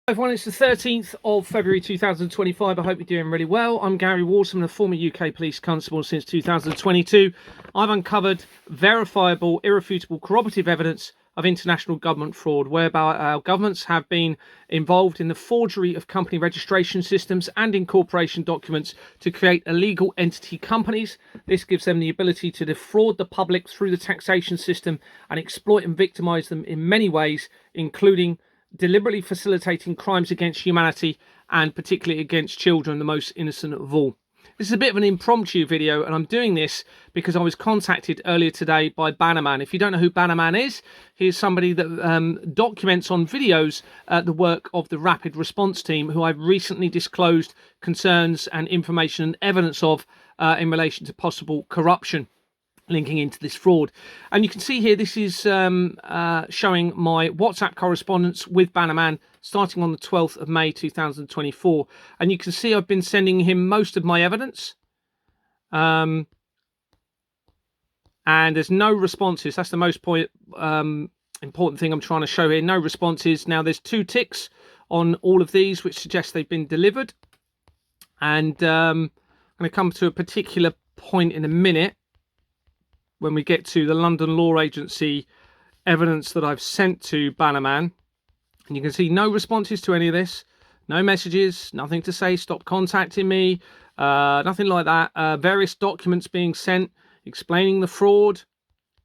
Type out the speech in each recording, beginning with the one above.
Everyone, it's the 13th of February 2025. I hope you're doing really well. I'm Gary Waterman, a former UK police constable since 2022. I've uncovered verifiable, irrefutable, corroborative evidence of international government fraud, whereby our governments have been involved in the forgery of company registration systems and incorporation documents to create illegal entity companies. This gives them the ability to defraud the public through the taxation system and exploit and victimize them in many ways, including deliberately facilitating crimes against humanity and particularly against children, the most innocent of all. This is a bit of an impromptu video, and I'm doing this because I was contacted earlier today by BANAMAN. If you don't know who BANAMAN is, he is somebody that documents on videos the work of the Rapid Response Team, who I've recently disclosed concerns and information and evidence of in relation to possible corruption linking into this fraud. And you can see here, this is showing my WhatsApp correspondence with BANAMAN starting on the 12th of May 2024. And you can see I've been sending him most of my evidence. And there's no responses. That's the most important thing I'm trying to show here. No responses. Now there's 2 ticks on all of these, which suggest they've been delivered. And I'm going to come to a particular point in a minute when we get to the London Law Agency evidence that I've sent to BANAMAN. And you can see no responses to any of this, no messages, nothing to say, stop contacting me, nothing like that. Various documents being sent explaining the fraud,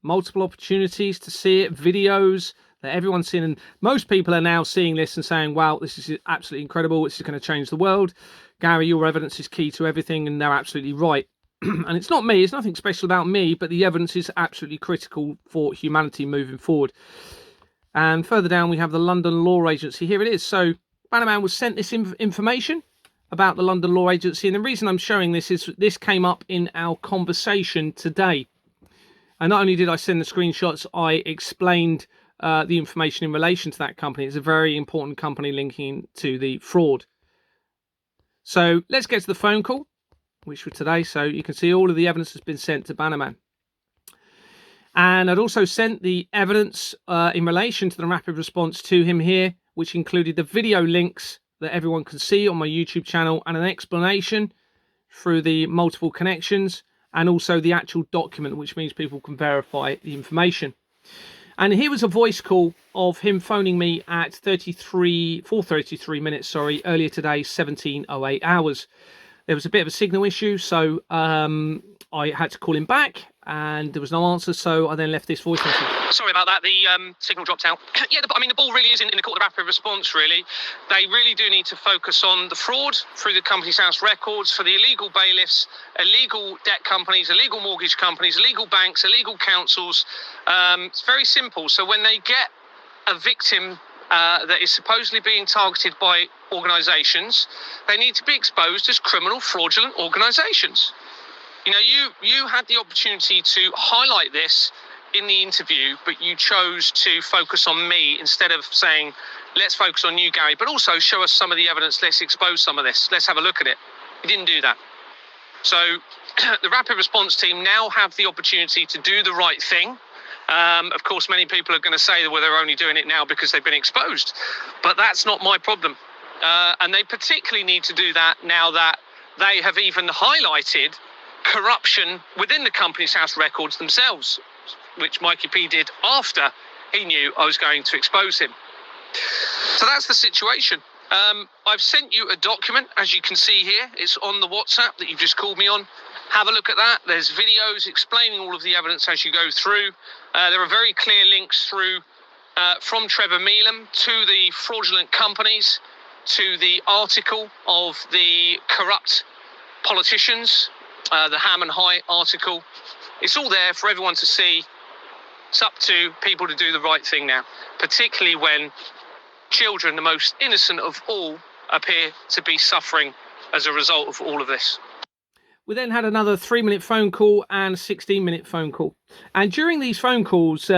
multiple opportunities to see it, videos that everyone's seen. And most people are now seeing this and saying, wow, this is absolutely incredible. This is going to change the world. Gary, your evidence is key to everything. And they're absolutely right. And it's not me, it's nothing special about me, but the evidence is absolutely critical for humanity moving forward. And further down, we have the London Law Agency. Here it is. So BANAMAN was sent this information about the London Law Agency. And the reason I'm showing this is this came up in our conversation today. And not only did I send the screenshots, I explained the information in relation to that company. It's a very important company linking to the fraud. So let's get to the phone call, which for today. So you can see all of the evidence has been sent to BANAMAN. And I'd also sent the evidence in relation to the rapid response to him here, which included the video links that everyone can see on my YouTube channel and an explanation through the multiple connections, and also the actual document, which means people can verify the information. And here was a voice call of him phoning me at 4:33 minutes, earlier today, 17:08 hours. There was a bit of a signal issue, so I had to call him back, and there was no answer, so I then left this voice message. Sorry about that, the signal dropped out. Yeah, the ball really is in the court of rapid response, really. They really do need to focus on the fraud through the Companies House records, for the illegal bailiffs, illegal debt companies, illegal mortgage companies, illegal banks, illegal councils. It's very simple. So when they get a victim that is supposedly being targeted by organisations, they need to be exposed as criminal, fraudulent organisations. You know, you had the opportunity to highlight this in the interview, but you chose to focus on me instead of saying, let's focus on you, Gary, but also show us some of the evidence, let's expose some of this, let's have a look at it. You didn't do that. So the Rapid Response Team now have the opportunity to do the right thing. Of course, many people are going to say, well, they're only doing it now because they've been exposed. But that's not my problem. And they particularly need to do that now that they have even highlighted corruption within the Companies House records themselves, which Mikey P did after he knew I was going to expose him. So that's the situation. I've sent you a document, as you can see here. It's on the WhatsApp that you've just called me on. Have a look at that. There's videos explaining all of the evidence as you go through. There are very clear links through from Trevor Meelam to the fraudulent companies, to the article of the corrupt politicians, the Ham and High article. It's all there for everyone to see. It's up to people to do the right thing now, particularly when children, the most innocent of all, appear to be suffering as a result of all of this. We then had another 3-minute phone call and a 16-minute phone call. And during these phone calls,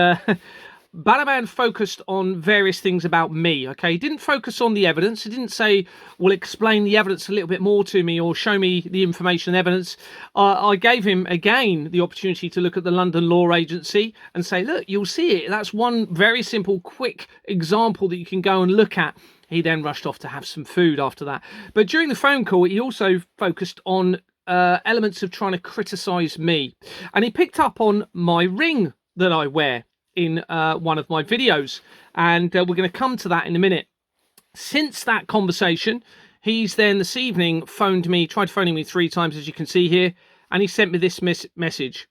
BANAMAN focused on various things about me, okay? He didn't focus on the evidence. He didn't say, well, explain the evidence a little bit more to me or show me the information and evidence. I gave him, again, the opportunity to look at the London Law Agency and say, look, you'll see it. That's one very simple, quick example that you can go and look at. He then rushed off to have some food after that. But during the phone call, he also focused on elements of trying to criticize me. And he picked up on my ring that I wear in one of my videos. And we're going to come to that in a minute. Since that conversation, he's then this evening tried phoning me 3 times, as you can see here, and he sent me this message.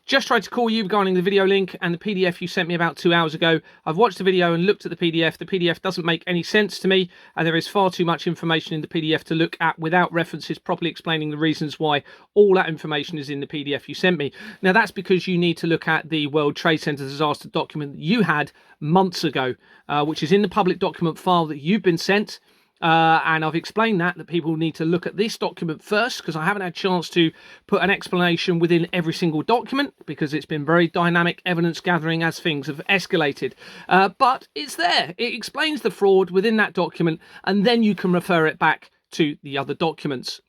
Just tried to call you regarding the video link and the PDF you sent me about 2 hours ago. I've watched the video and looked at the PDF. The PDF doesn't make any sense to me, and there is far too much information in the PDF to look at without references properly explaining the reasons why all that information is in the PDF you sent me. Now, that's because you need to look at the World Trade Center disaster document that you had months ago, which is in the public document file that you've been sent. And I've explained that people need to look at this document first, because I haven't had a chance to put an explanation within every single document, because it's been very dynamic evidence gathering as things have escalated. But it's there. It explains the fraud within that document, and then you can refer it back to the other documents.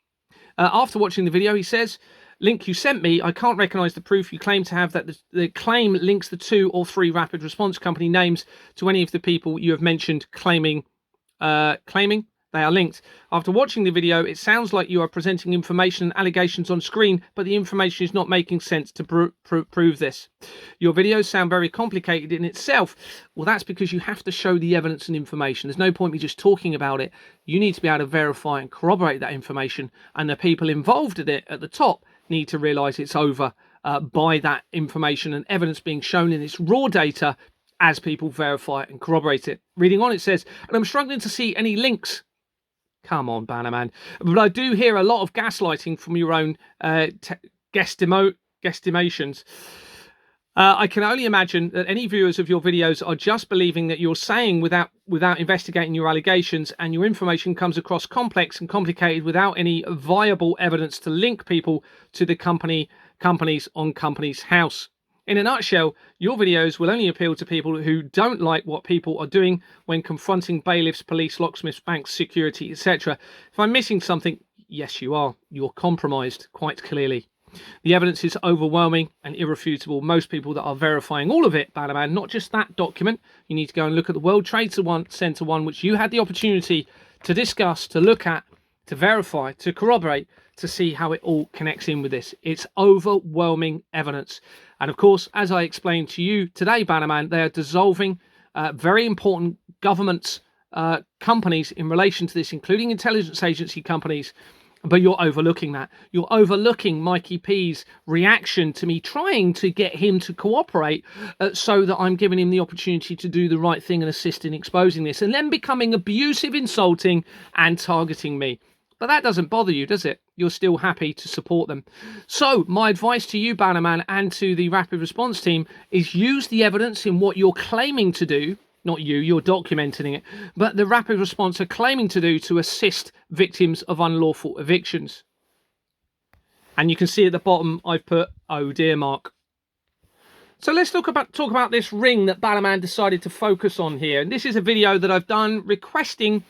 After watching the video, he says, link you sent me, I can't recognise the proof you claim to have that the claim links the 2 or 3 rapid response company names to any of the people you have mentioned claiming they are linked. After watching the video, it sounds like you are presenting information and allegations on screen, but the information is not making sense to prove this. Your videos sound very complicated in itself. Well, that's because you have to show the evidence and information. There's no point me just talking about it. You need to be able to verify and corroborate that information, and the people involved in it at the top need to realise it's over by that information and evidence being shown in its raw data as people verify and corroborate it. Reading on, it says, and I'm struggling to see any links. Come on, BANAMAN. But I do hear a lot of gaslighting from your own guesstimations. I can only imagine that any viewers of your videos are just believing that you're saying without investigating your allegations, and your information comes across complex and complicated without any viable evidence to link people to the companies on Companies House. In a nutshell, your videos will only appeal to people who don't like what people are doing when confronting bailiffs, police, locksmiths, banks, security, etc. If I'm missing something, yes, you are. You're compromised, quite clearly. The evidence is overwhelming and irrefutable. Most people that are verifying all of it, BANAMAN, not just that document. You need to go and look at the World Trade Center one, which you had the opportunity to discuss, to look at, to verify, to corroborate, to see how it all connects in with this. It's overwhelming evidence. And of course, as I explained to you today, BANAMAN, they are dissolving very important government companies in relation to this, including intelligence agency companies. But you're overlooking that. You're overlooking Mikey P's reaction to me trying to get him to cooperate so that I'm giving him the opportunity to do the right thing and assist in exposing this, and then becoming abusive, insulting, and targeting me. But that doesn't bother you, does it? You're still happy to support them. So my advice to you, BANAMAN, and to the Rapid Response team is use the evidence in what you're claiming to do. Not you're documenting it, but the Rapid Response are claiming to do to assist victims of unlawful evictions. And you can see at the bottom, I've put, oh dear, Mark. So let's talk about this ring that BANAMAN decided to focus on here. And this is a video that I've done requesting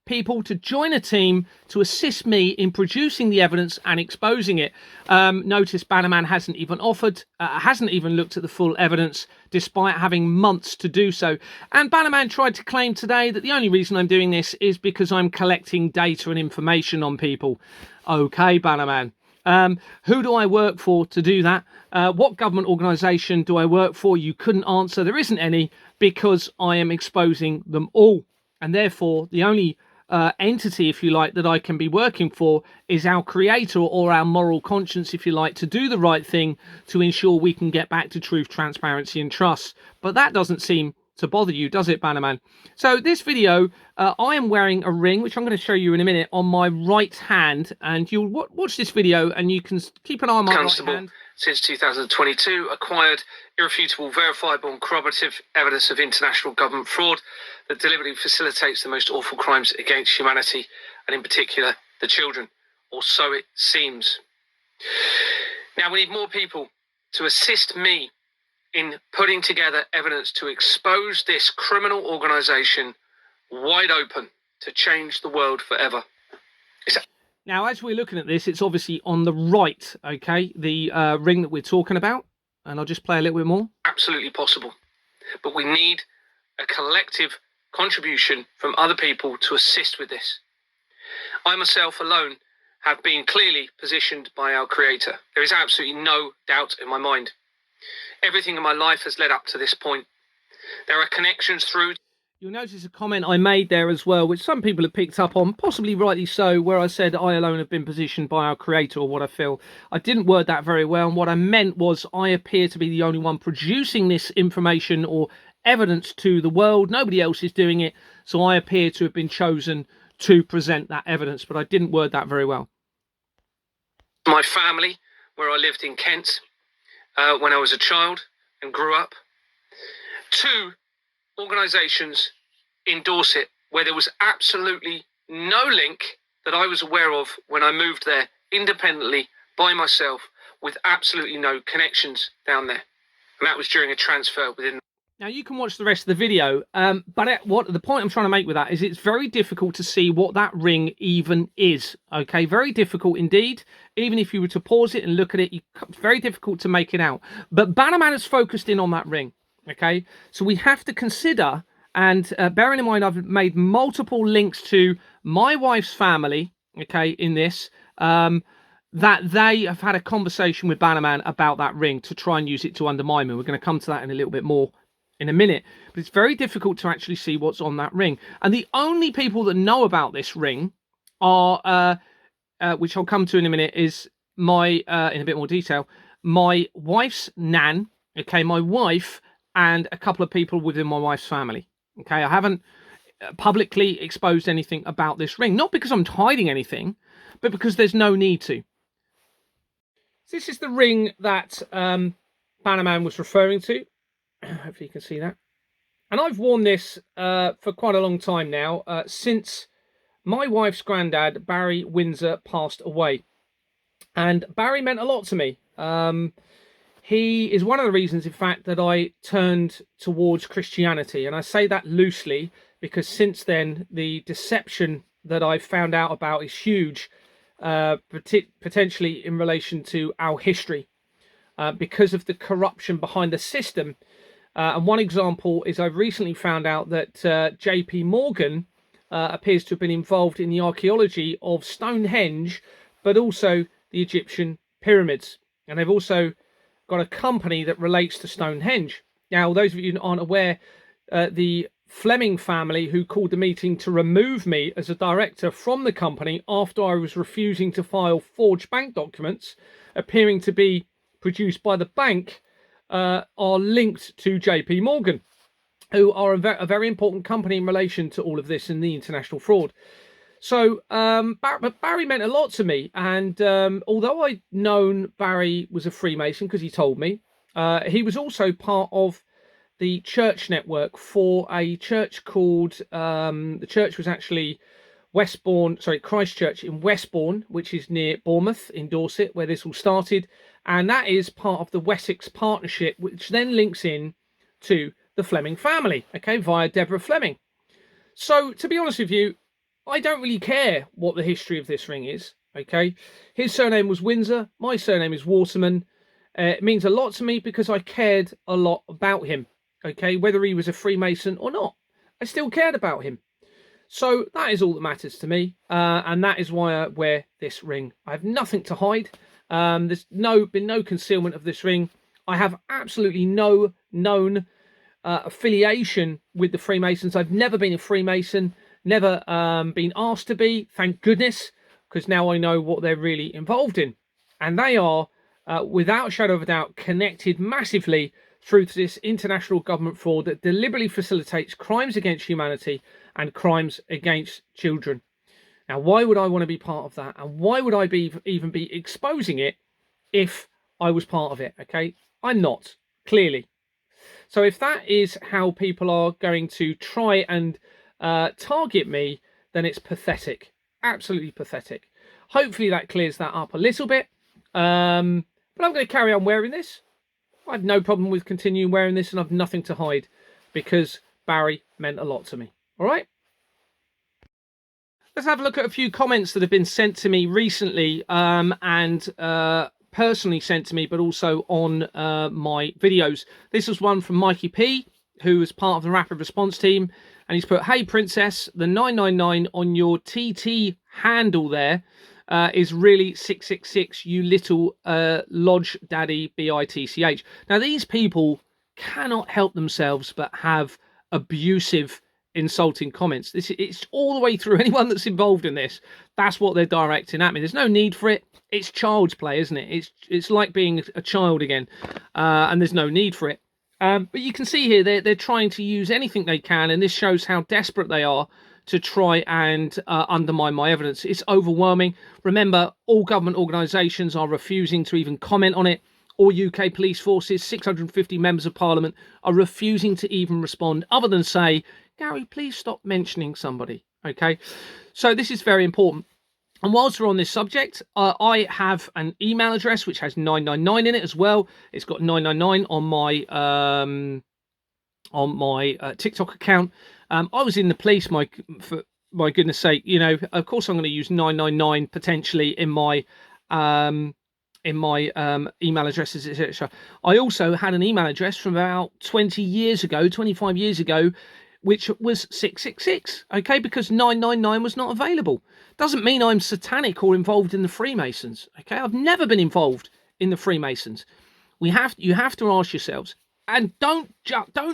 people to join a team to assist me in producing the evidence and exposing it. Notice BANAMAN hasn't even looked at the full evidence, despite having months to do so. And BANAMAN tried to claim today that the only reason I'm doing this is because I'm collecting data and information on people. Okay, BANAMAN. Who do I work for to do that? What government organisation do I work for? You couldn't answer. There isn't any, because I am exposing them all. And therefore, the only entity, if you like, that I can be working for is our creator, or our moral conscience, if you like, to do the right thing to ensure we can get back to truth, transparency and trust. But that doesn't seem to bother you, does it, BANAMAN? So this video, I am wearing a ring, which I'm going to show you in a minute, on my right hand. And you'll watch this video and you can keep an eye on my right hand. Since 2022, acquired irrefutable, verifiable and corroborative evidence of international government fraud that deliberately facilitates the most awful crimes against humanity, and in particular, the children, or so it seems. Now, we need more people to assist me in putting together evidence to expose this criminal organisation wide open to change the world forever. Now, as we're looking at this, it's obviously on the right, okay, the ring that we're talking about. And I'll just play a little bit more. Absolutely possible. But we need a collective contribution from other people to assist with this. I myself alone have been clearly positioned by our Creator. There is absolutely no doubt in my mind. Everything in my life has led up to this point. There are connections through. You'll notice a comment I made there as well, which some people have picked up on, possibly rightly so, where I said I alone have been positioned by our Creator, or what I feel. I didn't word that very well, and what I meant was I appear to be the only one producing this information or evidence to the world. Nobody else is doing it, so I appear to have been chosen to present that evidence, but I didn't word that very well. My family, where I lived in Kent when I was a child and grew up. 2 organisations in Dorset where there was absolutely no link that I was aware of when I moved there independently by myself, with absolutely no connections down there. And that was during a transfer within. Now, you can watch the rest of the video, but what the point I'm trying to make with that is it's very difficult to see what that ring even is, okay? Very difficult indeed. Even if you were to pause it and look at it, it's very difficult to make it out. But BANAMAN has focused in on that ring, okay? So we have to consider, and bearing in mind I've made multiple links to my wife's family, okay, in this, that they have had a conversation with BANAMAN about that ring to try and use it to undermine me. We're going to come to that in a little bit more in a minute, but it's very difficult to actually see what's on that ring. And the only people that know about this ring are, which I'll come to in a minute, is my, in a bit more detail, my wife's nan, okay, my wife, and a couple of people within my wife's family. Okay, I haven't publicly exposed anything about this ring, not because I'm hiding anything, but because there's no need to. This is the ring that BANAMAN was referring to. Hopefully you can see that. And I've worn this for quite a long time now, since my wife's granddad, Barry Windsor, passed away. And Barry meant a lot to me. He is one of the reasons, in fact, that I turned towards Christianity. And I say that loosely because since then, the deception that I've found out about is huge, potentially in relation to our history, because of the corruption behind the system. And one example is I've recently found out that JP Morgan appears to have been involved in the archaeology of Stonehenge, but also the Egyptian pyramids. And they've also got a company that relates to Stonehenge. Now, those of you who aren't aware, the Fleming family, who called the meeting to remove me as a director from the company after I was refusing to file forged bank documents appearing to be produced by the bank, are linked to JP Morgan, who are a very important company in relation to all of this and the international fraud. So Barry meant a lot to me, and although I'd known Barry was a Freemason because he told me, he was also part of the church network for a church called, the church was actually Christchurch in Westbourne, which is near Bournemouth in Dorset, where this all started. And that is part of the Wessex Partnership, which then links in to the Fleming family, okay, via Deborah Fleming. So, to be honest with you, I don't really care what the history of this ring is, okay? His surname was Windsor, my surname is Waterman. It means a lot to me because I cared a lot about him, okay? Whether he was a Freemason or not, I still cared about him. So that is all that matters to me, and that is why I wear this ring. I have nothing to hide. There's been no concealment of this ring. I have absolutely no known affiliation with the Freemasons. I've never been a Freemason, never been asked to be, thank goodness, because now I know what they're really involved in. And they are, without a shadow of a doubt, connected massively through to this international government fraud that deliberately facilitates crimes against humanity and crimes against children. Now, why would I want to be part of that? And why would I even be exposing it if I was part of it? Okay, I'm not, clearly. So if that is how people are going to try and target me, then it's pathetic, absolutely pathetic. Hopefully that clears that up a little bit. But I'm going to carry on wearing this. I have no problem with continuing wearing this, and I've nothing to hide because Barry meant a lot to me. All right. Let's have a look at a few comments that have been sent to me recently, and personally sent to me, but also on my videos. This was one from Mikey P, who was part of the rapid response team, and he's put, "Hey Princess, the 999 on your TT handle there is really 666, you little lodge daddy bitch." Now these people cannot help themselves but have abusive, insulting comments. It's all the way through. Anyone that's involved in this, that's what they're directing at me. There's no need for it. It's child's play, isn't it? It's like being a child again, and there's no need for it. But you can see here they're trying to use anything they can, and this shows how desperate they are to try and undermine my evidence. It's overwhelming. Remember, all government organisations are refusing to even comment on it. All UK police forces, 650 members of parliament are refusing to even respond, other than say, "Gary, please stop mentioning somebody." Okay, so this is very important. And whilst we're on this subject, I have an email address which has 999 in it as well. It's got 999 on my TikTok account. I was in the police, for my goodness sake, you know, of course I'm going to use 999 potentially in my email addresses, etc. I also had an email address from about 20 years ago, 25 years ago, which was 666, okay, because 999 was not available. Doesn't mean I'm satanic or involved in the Freemasons, okay? I've never been involved in the Freemasons. You have to ask yourselves, and don't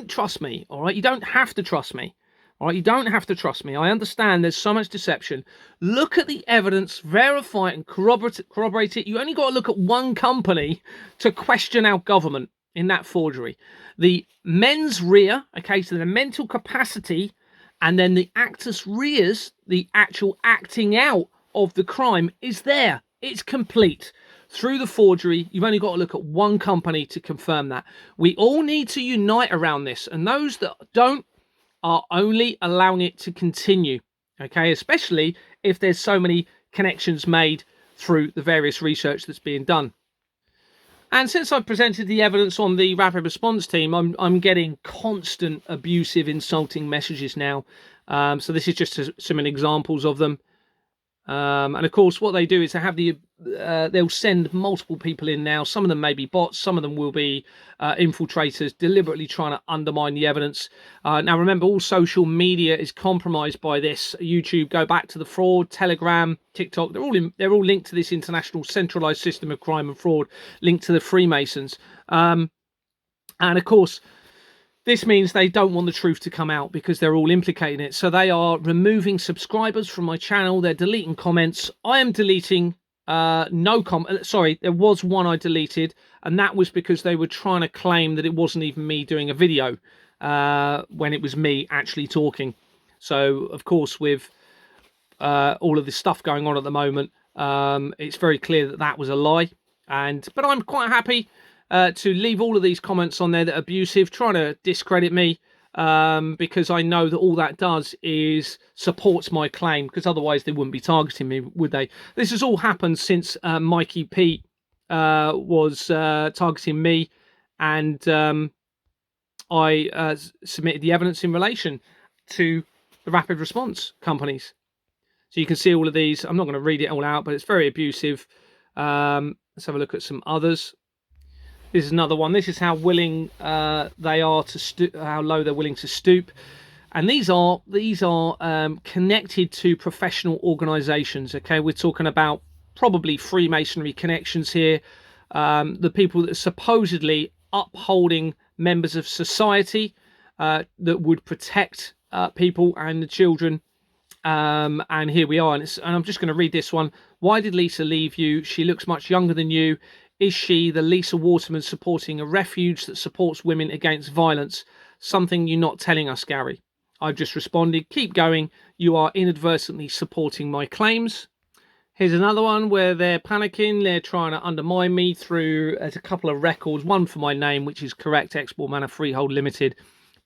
trust me, all right? You don't have to trust me, all right? You don't have to trust me. I understand there's so much deception. Look at the evidence, verify it, and corroborate it. You only got to look at one company to question our government in that forgery. The mens rea, okay, so the mental capacity, and then the actus reus, the actual acting out of the crime, is there. It's complete. Through the forgery, you've only got to look at one company to confirm that. We all need to unite around this, and those that don't are only allowing it to continue, okay, especially if there's so many connections made through the various research that's being done. And since I've presented the evidence on the rapid response team, I'm getting constant abusive, insulting messages now. So this is just some examples of them. And of course, what they do is they have they'll send multiple people in now. Some of them may be bots. Some of them will be infiltrators deliberately trying to undermine the evidence. Now, remember, all social media is compromised by this. YouTube, go back to the fraud, Telegram, TikTok. They're all linked to this international centralized system of crime and fraud, linked to the Freemasons. And of course, this means they don't want the truth to come out because they're all implicating it. So they are removing subscribers from my channel. They're deleting comments. I am deleting no comment. Sorry, there was one I deleted, and that was because they were trying to claim that it wasn't even me doing a video when it was me actually talking. So, of course, with all of this stuff going on at the moment, it's very clear that that was a lie. But I'm quite happy to leave all of these comments on there that are abusive, trying to discredit me, because I know that all that does is supports my claim, because otherwise they wouldn't be targeting me, would they? This has all happened since Mikey Pete was targeting me, and I submitted the evidence in relation to the rapid response companies. So you can see all of these. I'm not going to read it all out, but it's very abusive. Let's have a look at some others. This is another one. This is how willing they are to how low they're willing to stoop, and these are connected to professional organisations. Okay, we're talking about probably Freemasonry connections here. The people that are supposedly upholding members of society that would protect people and the children. And here we are, and I'm just going to read this one. Why did Lisa leave you? She looks much younger than you. Is she, the Lisa Waterman, supporting a refuge that supports women against violence? Something you're not telling us, Gary. I've just responded, keep going. You are inadvertently supporting my claims. Here's another one where they're panicking. They're trying to undermine me through a couple of records. One for my name, which is correct, Export Manor Freehold Limited.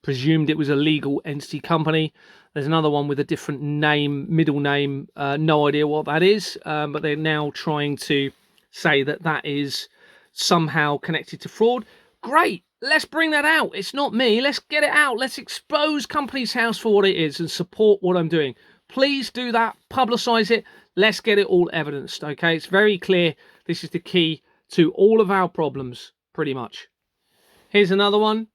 Presumed it was a legal entity company. There's another one with a different name, middle name. No idea what that is, but they're now trying to say that that is somehow connected to fraud. Great, let's bring that out. It's not me. Let's get it out. Let's expose Companies House for what it is and support what I'm doing. Please do that. Publicize it. Let's get it all evidenced. Okay, it's very clear. This is the key to all of our problems, pretty much. Here's another one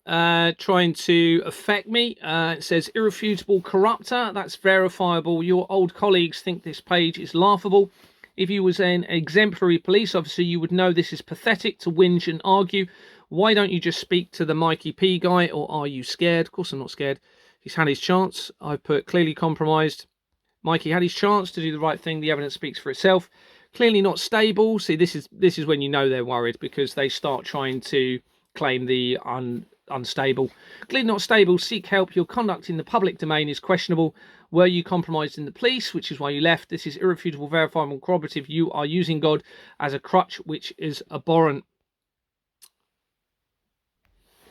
trying to affect me. It says, irrefutable corrupter. That's verifiable. Your old colleagues think this page is laughable. If you was an exemplary police officer, you would know this is pathetic to whinge and argue. Why don't you just speak to the Mikey P guy, or are you scared? Of course I'm not scared. He's had his chance. I've put clearly compromised. Mikey had his chance to do the right thing. The evidence speaks for itself. Clearly not stable. See, this is when you know they're worried, because they start trying to claim the unstable. Clearly not stable. Seek help. Your conduct in the public domain is questionable. Were you compromised in the police, which is why you left? This is irrefutable, verifiable, corroborative. You are using God as a crutch, which is abhorrent.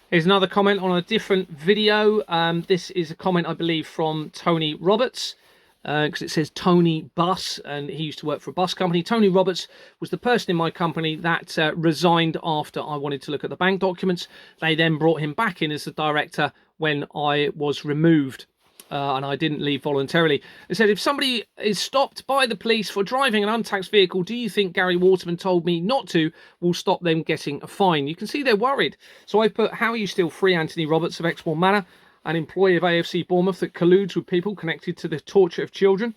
Here's another comment on a different video. This is a comment, I believe, from Tony Roberts, because it says Tony Bus, and he used to work for a bus company. Tony Roberts was the person in my company that resigned after I wanted to look at the bank documents. They then brought him back in as the director when I was removed. And I didn't leave voluntarily. It said, if somebody is stopped by the police for driving an untaxed vehicle, do you think Gary Waterman told me not to will stop them getting a fine? You can see they're worried. So I put, how are you still free, Anthony Roberts of Exmoor Manor, an employee of AFC Bournemouth that colludes with people connected to the torture of children?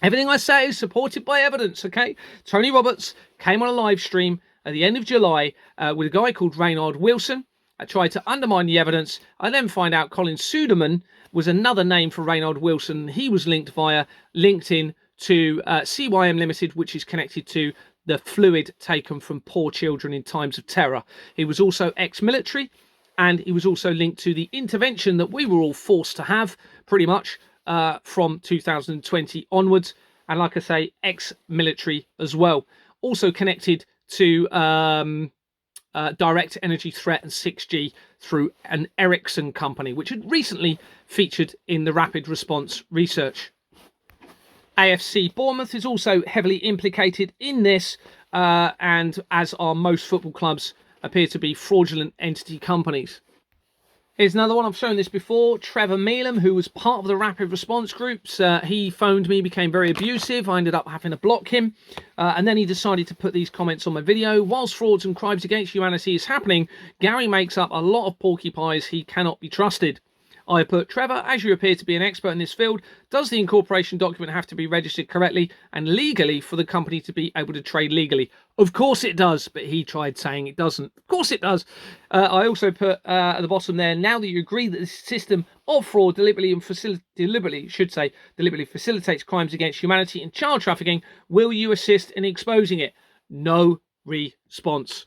Everything I say is supported by evidence, okay? Tony Roberts came on a live stream at the end of July with a guy called Reynard Wilson. I tried to undermine the evidence. I then find out Colin Suderman was another name for Reynard Wilson. He was linked via LinkedIn to CYM Limited, which is connected to the fluid taken from poor children in times of terror. He was also ex-military, and he was also linked to the intervention that we were all forced to have pretty much from 2020 onwards. And like I say, ex-military as well. Also connected to direct energy threat and 6G through an Ericsson company, which had recently featured in the rapid response research. AFC Bournemouth is also heavily implicated in this, and as are most football clubs, appear to be fraudulent entity companies. Here's another one. I've shown this before. Trevor Mealham, who was part of the rapid response groups, he phoned me, became very abusive. I ended up having to block him. And then he decided to put these comments on my video. Whilst frauds and crimes against humanity is happening, Gary makes up a lot of porcupines. He cannot be trusted. I put, Trevor, as you appear to be an expert in this field, does the incorporation document have to be registered correctly and legally for the company to be able to trade legally? Of course it does, but he tried saying it doesn't. Of course it does. I also put at the bottom there, now that you agree that this system of fraud deliberately facilitates crimes against humanity and child trafficking, will you assist in exposing it? No response.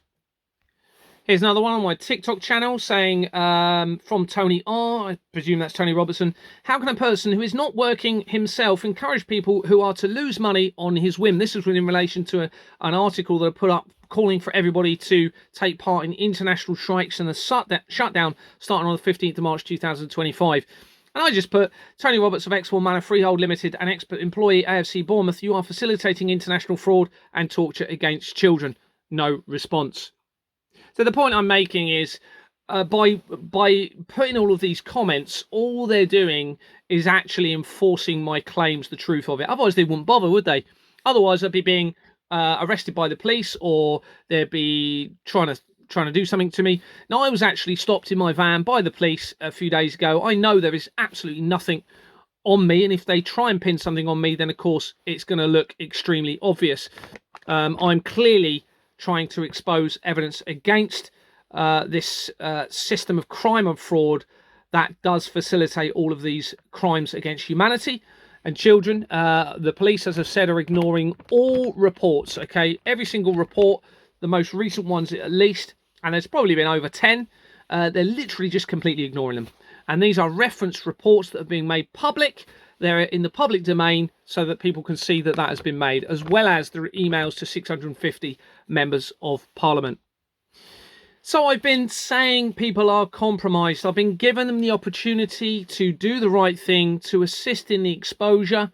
Here's another one on my TikTok channel saying, from Tony R, I presume that's Tony Robertson, how can a person who is not working himself encourage people who are to lose money on his whim? This is in relation to an article that I put up calling for everybody to take part in international strikes and a shutdown starting on the 15th of March 2025. And I just put, Tony Roberts of Exmoor Manor Freehold Limited, an expert employee, AFC Bournemouth, you are facilitating international fraud and torture against children. No response. So the point I'm making is, by putting all of these comments, all they're doing is actually enforcing my claims, the truth of it. Otherwise, they wouldn't bother, would they? Otherwise, I'd be being arrested by the police, or they'd be trying to do something to me. Now, I was actually stopped in my van by the police a few days ago. I know there is absolutely nothing on me, and if they try and pin something on me, then of course it's going to look extremely obvious. I'm clearly trying to expose evidence against this system of crime and fraud that does facilitate all of these crimes against humanity and children. The police, as I've said, are ignoring all reports, okay? Every single report, the most recent ones at least, and there's probably been over 10, they're literally just completely ignoring them. And these are reference reports that are being made public. They're in the public domain so that people can see that that has been made, as well as the emails to 650 members of Parliament. So I've been saying people are compromised. I've been giving them the opportunity to do the right thing, to assist in the exposure.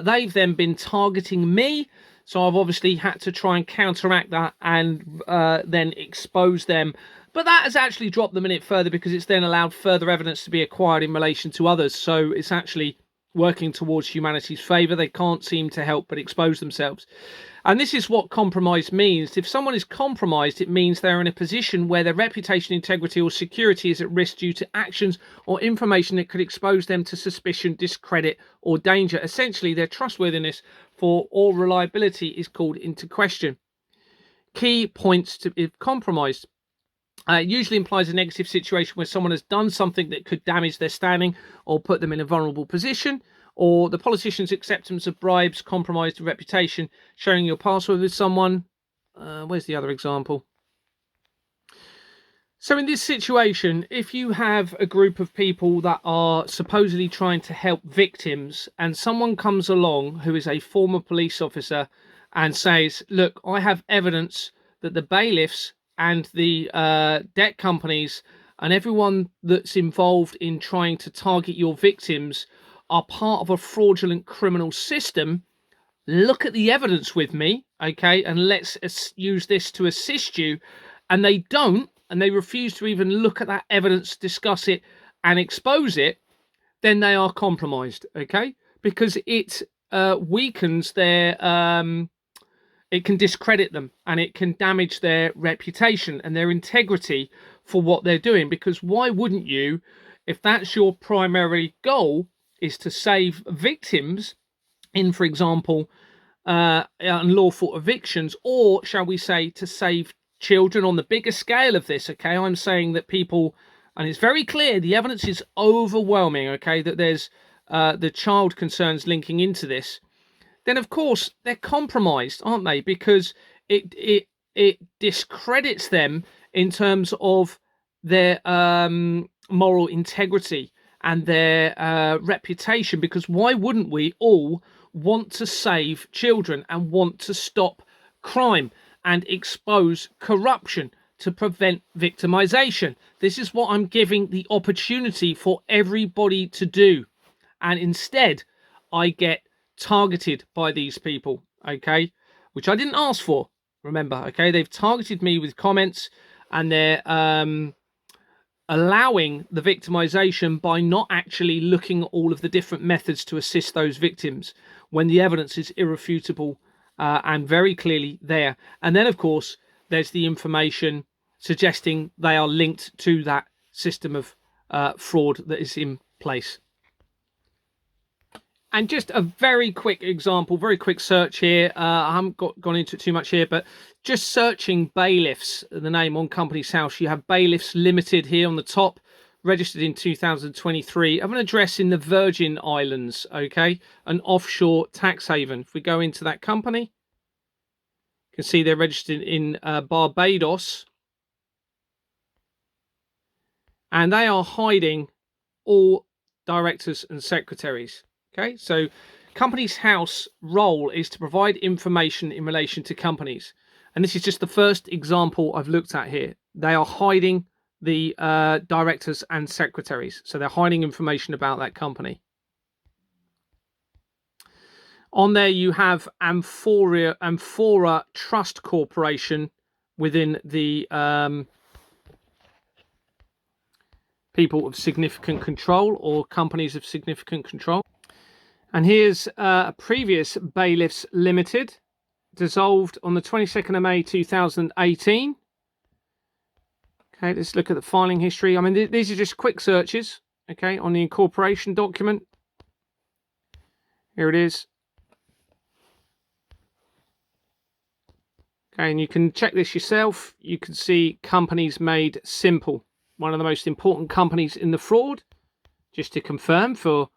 They've then been targeting me. So I've obviously had to try and counteract that and then expose them. But that has actually dropped them in it further, because it's then allowed further evidence to be acquired in relation to others. So it's actually working towards humanity's favour. They can't seem to help but expose themselves. And this is what compromise means. If someone is compromised, it means they're in a position where their reputation, integrity, or security is at risk due to actions or information that could expose them to suspicion, discredit, or danger. Essentially, their trustworthiness or reliability is called into question. Key points to be compromised. It usually implies a negative situation where someone has done something that could damage their standing or put them in a vulnerable position, or the politician's acceptance of bribes compromised a reputation. Sharing your password with someone. Where's the other example? So in this situation, if you have a group of people that are supposedly trying to help victims, and someone comes along who is a former police officer and says, look, I have evidence that the bailiffs and the debt companies and everyone that's involved in trying to target your victims are part of a fraudulent criminal system. Look at the evidence with me, okay, and let's use this to assist you. And they don't, and they refuse to even look at that evidence, discuss it, and expose it, then they are compromised, okay? Because it weakens their, it can discredit them, and it can damage their reputation and their integrity for what they're doing. Because why wouldn't you, if that's your primary goal, is to save victims in, for example, unlawful evictions, or shall we say to save children on the bigger scale of this, okay? I'm saying that people, and it's very clear, the evidence is overwhelming, okay, that there's the child concerns linking into this, then of course they're compromised, aren't they? Because it discredits them in terms of their moral integrity and their reputation. Because why wouldn't we all want to save children and want to stop crime and expose corruption to prevent victimization? This is what I'm giving the opportunity for everybody to do. And instead, I get targeted by these people, okay, which I didn't ask for, remember, okay? They've targeted me with comments, and they're allowing the victimization by not actually looking at all of the different methods to assist those victims when the evidence is irrefutable and very clearly there. And then, of course, there's the information suggesting they are linked to that system of fraud that is in place. And just a very quick example, very quick search here. I haven't gone into it too much here, but just searching bailiffs, the name on Companies House, you have Bailiffs Limited here on the top, registered in 2023, of an address in the Virgin Islands, okay, an offshore tax haven. If we go into that company, you can see they're registered in Barbados, and they are hiding all directors and secretaries. Okay, so Companies House role is to provide information in relation to companies. And this is just the first example I've looked at here. They are hiding the directors and secretaries. So they're hiding information about that company. On there you have Amphora Trust Corporation within the people of significant control, or companies of significant control. And here's a previous Bailiffs Limited, dissolved on the 22nd of May 2018. Okay, let's look at the filing history. I mean, these are just quick searches, okay, on the incorporation document. Here it is. Okay, and you can check this yourself. You can see Companies Made Simple, one of the most important companies in the fraud. Just to confirm for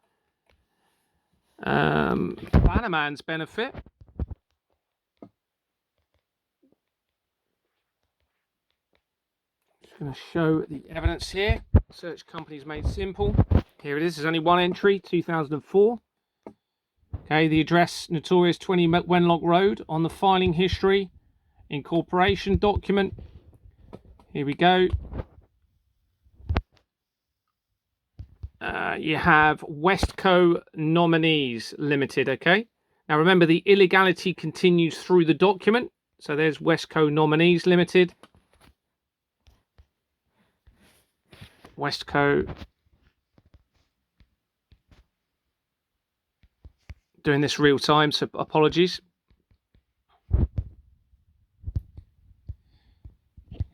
BANAMAN's benefit. Just going to show the evidence here. Search Companies Made Simple. Here it is. There's only one entry, 2004. Okay, the address, notorious 20 Wenlock Road. On the filing history, incorporation document. Here we go. You have Westco Nominees Limited, okay? Now remember, the illegality continues through the document. So there's Westco Nominees Limited. Westco doing this real time, so apologies.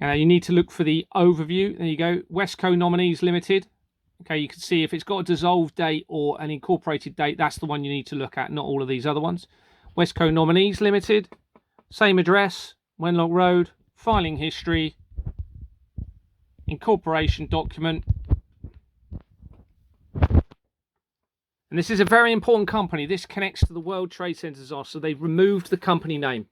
You need to look for the overview. There you go. Westco Nominees Limited. Okay, you can see if it's got a dissolved date or an incorporated date, that's the one you need to look at, not all of these other ones. Westco Nominees Limited, same address, Wenlock Road, filing history, incorporation document. And this is a very important company. This connects to the World Trade Centers, so they've removed the company name.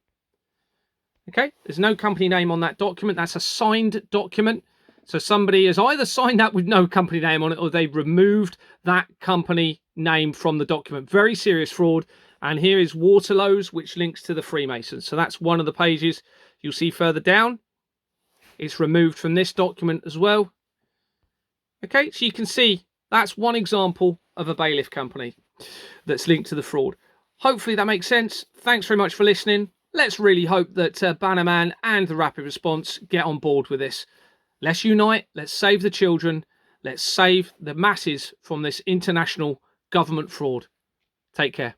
Okay, there's no company name on that document. That's a signed document. So somebody has either signed that with no company name on it, or they've removed that company name from the document. Very serious fraud. And here is Waterloo's, which links to the Freemasons. So that's one of the pages you'll see further down. It's removed from this document as well. Okay, so you can see that's one example of a bailiff company that's linked to the fraud. Hopefully that makes sense. Thanks very much for listening. Let's really hope that BANAMAN and the Rapid Response get on board with this. Let's unite. Let's save the children. Let's save the masses from this international government fraud. Take care.